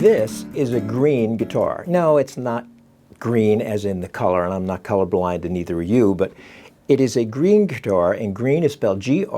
This is a green guitar. No, it's not green as in the color, and I'm not colorblind, and neither are you, but it is a green guitar, and green is spelled G-R-U-E-N-E.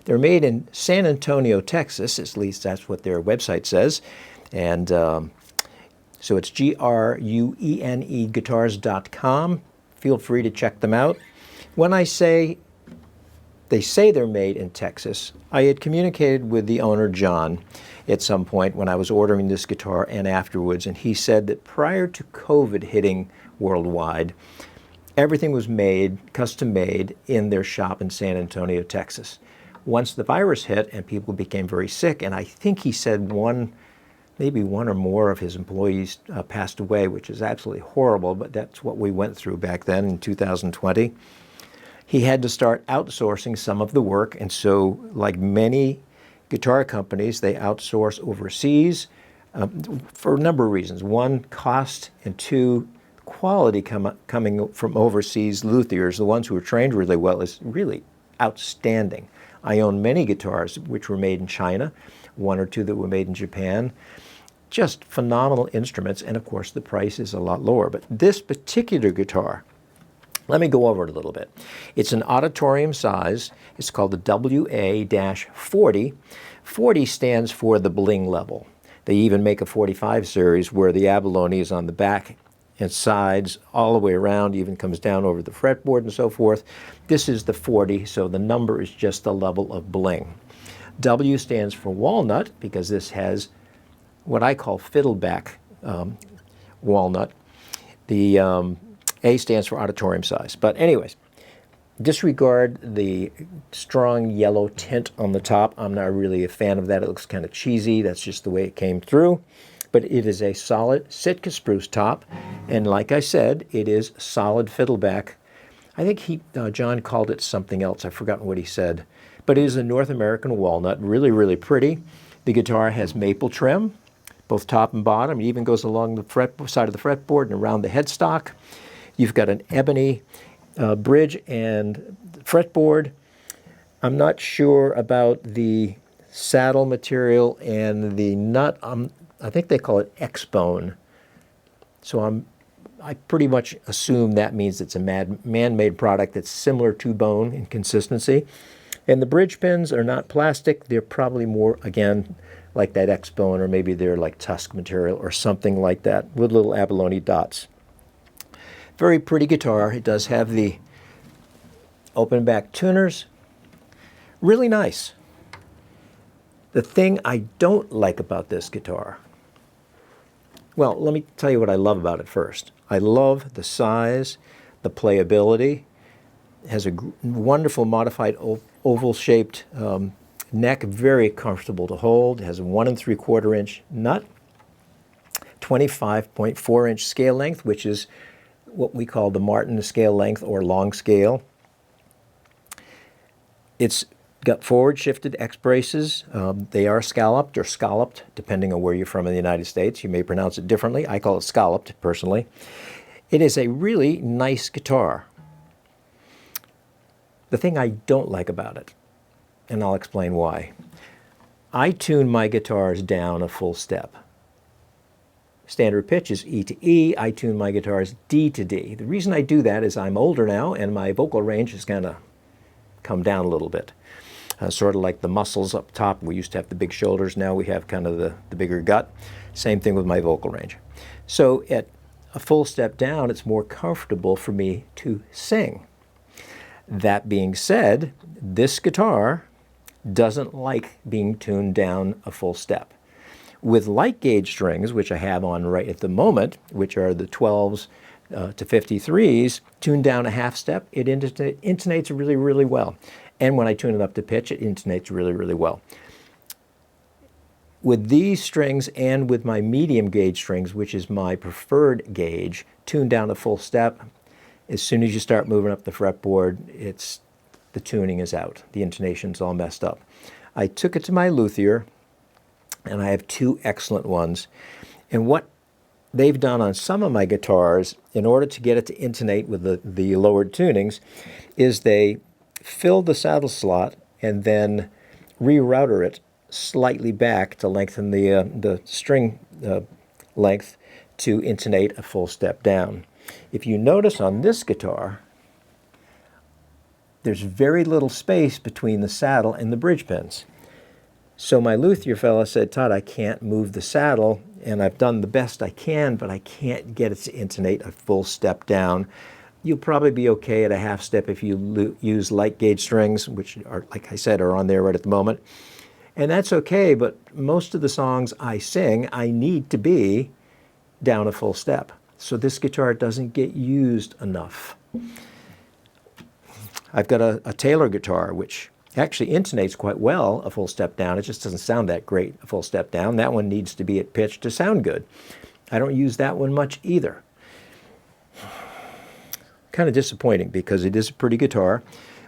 They're made in San Antonio, Texas, at least that's what their website says. And so it's G-R-U-E-N-E guitars.com. Feel free to check them out. When I say they say they're made in Texas, I had communicated with the owner, John, at some point when I was ordering this guitar and afterwards, and he said that prior to COVID hitting worldwide, everything was made, custom made, in their shop in San Antonio, Texas. Once the virus hit and people became very sick, and I think he said maybe one or more of his employees passed away, which is absolutely horrible, but that's what we went through back then in 2020. He had to start outsourcing some of the work, and so like many guitar companies, they outsource overseas for a number of reasons. One, cost, and two, quality coming from overseas luthiers, the ones who are trained really well, is really outstanding. I own many guitars which were made in China, one or two that were made in Japan. Just phenomenal instruments, and of course the price is a lot lower. But this particular guitar, let me go over it a little bit. It's an auditorium size. It's called the WA-40. 40 stands for the bling level. They even make a 45 series where the abalone is on the back and sides all the way around, even comes down over the fretboard and so forth. This is the 40, so the number is just the level of bling. W stands for walnut, because this has what I call fiddleback walnut. The A stands for auditorium size. But anyways, disregard the strong yellow tint on the top. I'm not really a fan of that. It looks kind of cheesy. That's just the way it came through. But it is a solid Sitka spruce top, and like I said, it is solid fiddleback. I think John called it something else. I've forgotten what he said. But it is a North American walnut, really, really pretty. The guitar has maple trim, both top and bottom. It even goes along the side of the fretboard and around the headstock. You've got an ebony bridge and fretboard. I'm not sure about the saddle material and the nut. I think they call it X-bone. So I pretty much assume that means it's a man-made product that's similar to bone in consistency. And the bridge pins are not plastic. They're probably more, again, like that X-bone, or maybe they're like tusk material or something like that with little abalone dots. Very pretty guitar. It does have the open back tuners. Really nice. The thing I don't like about this guitar, well, let me tell you what I love about it first. I love the size, the playability. It has a wonderful modified oval-shaped neck, very comfortable to hold. It has a 1 3/4 inch nut, 25.4 inch scale length, which is what we call the Martin scale length or long scale. It's got forward shifted X braces. They are scalloped or scalloped, depending on where you're from in the United States. You may pronounce it differently. I call it scalloped, personally. It is a really nice guitar. The thing I don't like about it, and I'll explain why. I tune my guitars down a full step. Standard pitch is E to E. I tune my guitars D to D. The reason I do that is I'm older now, and my vocal range has kind of come down a little bit. Sort of like the muscles up top. We used to have the big shoulders. Now we have kind of the bigger gut. Same thing with my vocal range. So at a full step down, it's more comfortable for me to sing. That being said, this guitar doesn't like being tuned down a full step. With light gauge strings, which I have on right at the moment, which are the 12s to 53s, tuned down a half step, it intonates really, really well. And when I tune it up to pitch, it intonates really, really well. With these strings and with my medium gauge strings, which is my preferred gauge, tuned down a full step, as soon as you start moving up the fretboard, the tuning is out. The intonation's all messed up. I took it to my luthier, and I have two excellent ones. And what they've done on some of my guitars, in order to get it to intonate with the lowered tunings, is they fill the saddle slot and then rerouter it slightly back to lengthen the string length to intonate a full step down. If you notice on this guitar, there's very little space between the saddle and the bridge pins. So my luthier fella said, Todd, I can't move the saddle, and I've done the best I can, but I can't get it to intonate a full step down. You'll probably be okay at a half step if you use light gauge strings, which are, like I said, are on there right at the moment. And that's okay, but most of the songs I sing, I need to be down a full step. So this guitar doesn't get used enough. I've got a Taylor guitar, which actually intonates quite well a full step down. It just doesn't sound that great a full step down. That one needs to be at pitch to sound good. I don't use that one much either. Kind of disappointing because it is a pretty guitar.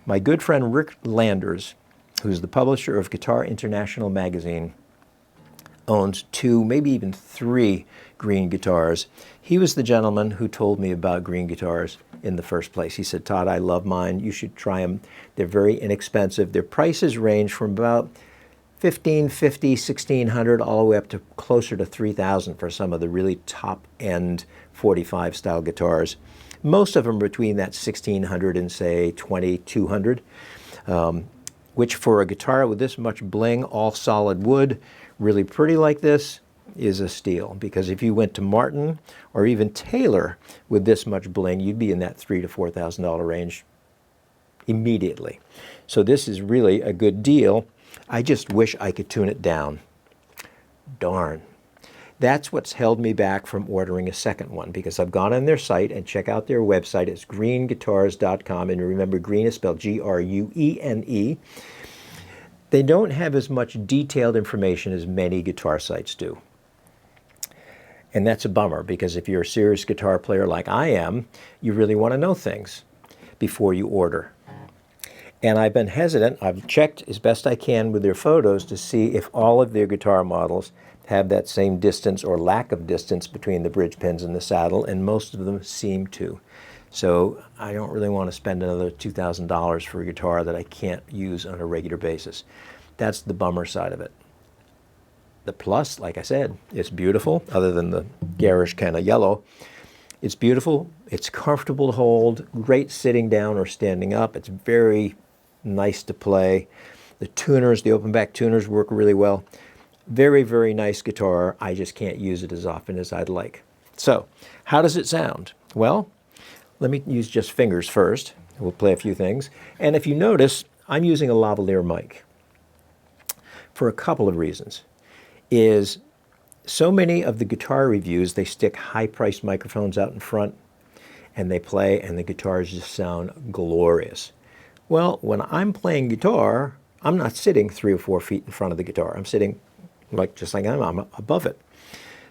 My good friend Rick Landers, who's the publisher of Guitar International magazine, owns 2, maybe even 3 Gruene guitars. He was the gentleman who told me about Gruene guitars in the first place. He said, Todd, I love mine. You should try them. They're very inexpensive. Their prices range from about $1,550, $1,600, all the way up to closer to $3,000 for some of the really top-end 45 style guitars. Most of them between that $1,600 and, say, $2,200, which for a guitar with this much bling, all solid wood, really pretty like this, is a steal. Because if you went to Martin or even Taylor with this much bling, you'd be in that $3,000 to $4,000 range immediately. So this is really a good deal. I just wish I could tune it down. Darn. That's what's held me back from ordering a second one, because I've gone on their site and check out their website. It's grueneguitars.com, and remember, Gruene is spelled Gruene. They don't have as much detailed information as many guitar sites do. And that's a bummer, because if you're a serious guitar player like I am, you really want to know things before you order. And I've been hesitant. I've checked as best I can with their photos to see if all of their guitar models have that same distance or lack of distance between the bridge pins and the saddle, and most of them seem to. So I don't really want to spend another $2,000 for a guitar that I can't use on a regular basis. That's the bummer side of it. The plus, like I said, it's beautiful, other than the garish kind of yellow. It's beautiful, it's comfortable to hold, great sitting down or standing up. It's very nice to play. The tuners, the open back tuners, work really well. Very, very nice guitar. I just can't use it as often as I'd like. So, how does it sound? Well, let me use just fingers first. We'll play a few things. And if you notice, I'm using a lavalier mic for a couple of reasons. Is so many of the guitar reviews, they stick high-priced microphones out in front, and they play, and the guitars just sound glorious. Well, when I'm playing guitar, I'm not sitting 3 or 4 feet in front of the guitar. I'm sitting just like I'm above it.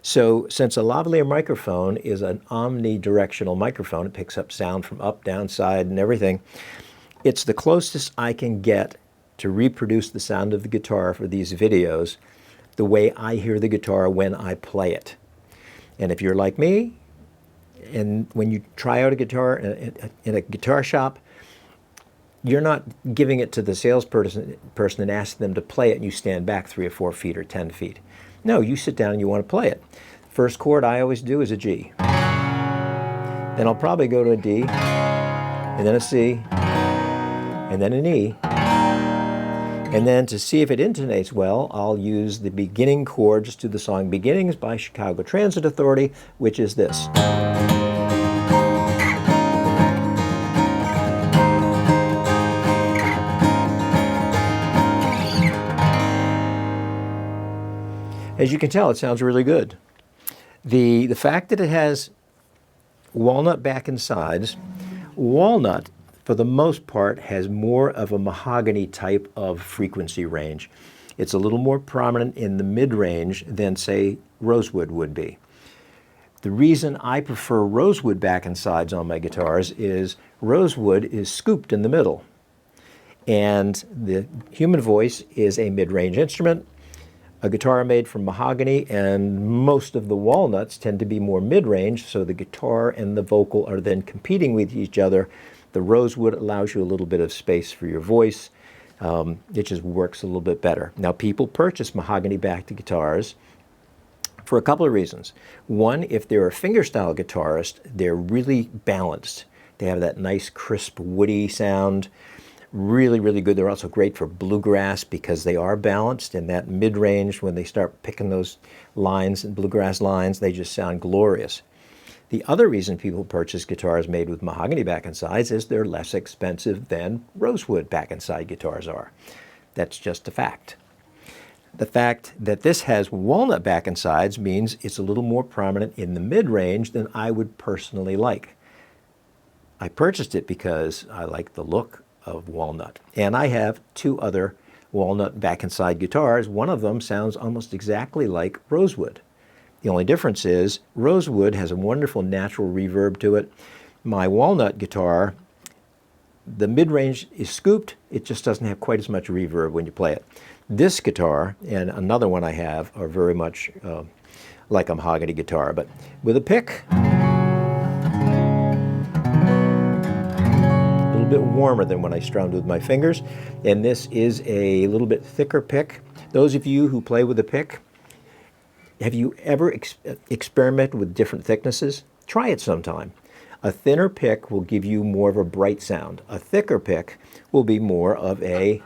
So since a lavalier microphone is an omnidirectional microphone, it picks up sound from up, down, side, and everything, it's the closest I can get to reproduce the sound of the guitar for these videos the way I hear the guitar when I play it. And if you're like me, and when you try out a guitar in a guitar shop, you're not giving it to the salesperson and asking them to play it and you stand back 3 or 4 feet or 10 feet. No, you sit down and you want to play it. First chord I always do is a G. Then I'll probably go to a D, and then a C, and then an E. And then to see if it intonates well, I'll use the beginning chords to the song Beginnings by Chicago Transit Authority, which is this. As you can tell, it sounds really good. The fact that it has walnut back and sides, walnut, for the most part, has more of a mahogany type of frequency range. It's a little more prominent in the mid-range than, say, rosewood would be. The reason I prefer rosewood back and sides on my guitars is rosewood is scooped in the middle. And the human voice is a mid-range instrument. A guitar made from mahogany, and most of the walnuts tend to be more mid-range, so the guitar and the vocal are then competing with each other. The rosewood allows you a little bit of space for your voice, It just works a little bit better. Now, people purchase mahogany-backed guitars for a couple of reasons. One, if they're a fingerstyle guitarist, they're really balanced. They have that nice, crisp, woody sound. Really, really good. They're also great for bluegrass because they are balanced. In that mid-range, when they start picking those lines and bluegrass lines, they just sound glorious. The other reason people purchase guitars made with mahogany back and sides is they're less expensive than rosewood back and side guitars are. That's just a fact. The fact that this has walnut back and sides means it's a little more prominent in the mid-range than I would personally like. I purchased it because I like the look of walnut. And I have two other walnut back and side guitars. One of them sounds almost exactly like rosewood. The only difference is rosewood has a wonderful natural reverb to it. My walnut guitar, the mid-range is scooped. It just doesn't have quite as much reverb when you play it. This guitar and another one I have are very much like a mahogany guitar, but with a pick, a little bit warmer than when I strummed with my fingers. And this is a little bit thicker pick. Those of you who play with a pick, have you ever experimented with different thicknesses? Try it sometime. A thinner pick will give you more of a bright sound. A thicker pick will be more of a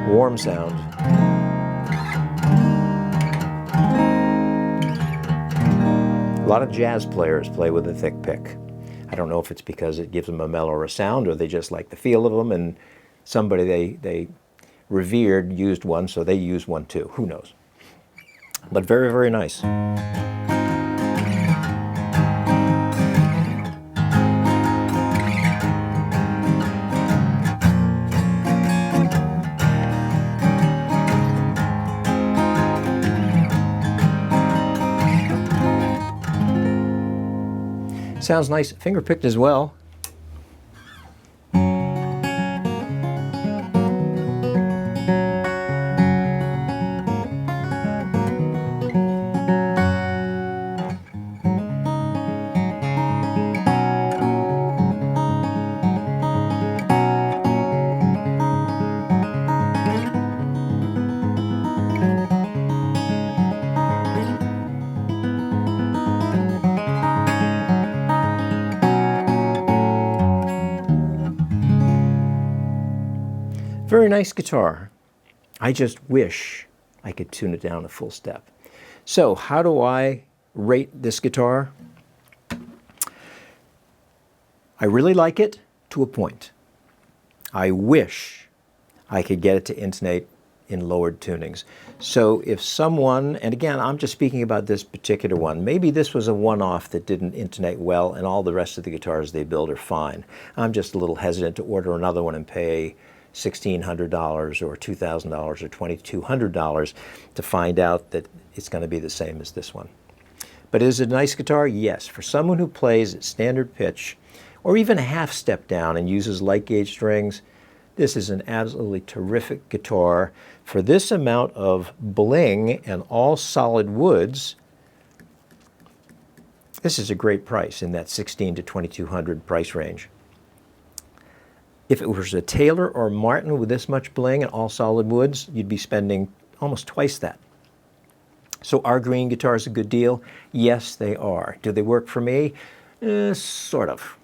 warm sound. A lot of jazz players play with a thick pick. I don't know if it's because it gives them a mellower sound or they just like the feel of them, and somebody they revered used one, so they use one too. Who knows? But very, very nice. Sounds nice, finger picked as well. Very nice guitar. I just wish I could tune it down a full step. So how do I rate this guitar? I really like it to a point. I wish I could get it to intonate in lowered tunings. So if someone, and again, I'm just speaking about this particular one, maybe this was a one-off that didn't intonate well and all the rest of the guitars they build are fine. I'm just a little hesitant to order another one and pay $1,600 or $2,000 or $2,200 to find out that it's going to be the same as this one. But is it a nice guitar? Yes. For someone who plays at standard pitch or even a half step down and uses light gauge strings, this is an absolutely terrific guitar. For this amount of bling and all solid woods, this is a great price in that $1,600 to $2,200 price range. If it was a Taylor or Martin with this much bling and all solid woods, you'd be spending almost twice that. So are Gruene guitars a good deal? Yes, they are. Do they work for me? Sort of.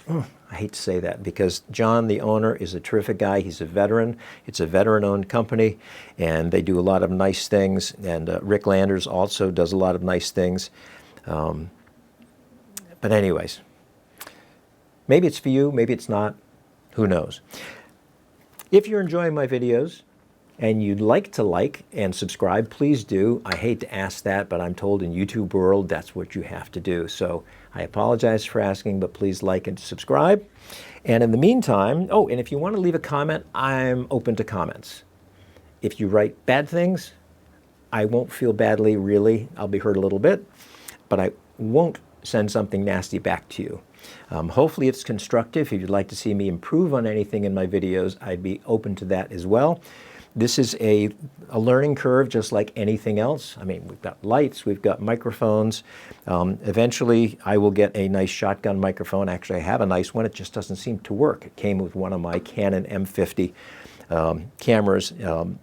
I hate to say that because John, the owner, is a terrific guy. He's a veteran. It's a veteran-owned company, and they do a lot of nice things. And Rick Landers also does a lot of nice things. But anyways, maybe it's for you, maybe it's not. Who knows? If you're enjoying my videos and you'd like to like and subscribe, please do. I hate to ask that, but I'm told in YouTube world that's what you have to do. So I apologize for asking, but please like and subscribe. And in the meantime, oh, and if you want to leave a comment, I'm open to comments. If you write bad things, I won't feel badly, really. I'll be hurt a little bit, but I won't send something nasty back to you. Hopefully it's constructive. If you'd like to see me improve on anything in my videos, I'd be open to that as well. This is a learning curve just like anything else. I mean, we've got lights, we've got microphones. Eventually, I will get a nice shotgun microphone. Actually, I have a nice one. It just doesn't seem to work. It came with one of my Canon M50 cameras.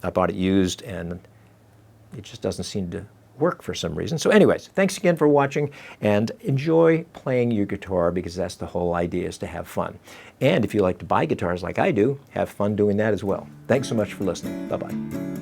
I bought it used, and it just doesn't seem to work for some reason. So anyways, thanks again for watching, and enjoy playing your guitar, because that's the whole idea, is to have fun. And if you like to buy guitars like I do, have fun doing that as well. Thanks so much for listening. Bye-bye.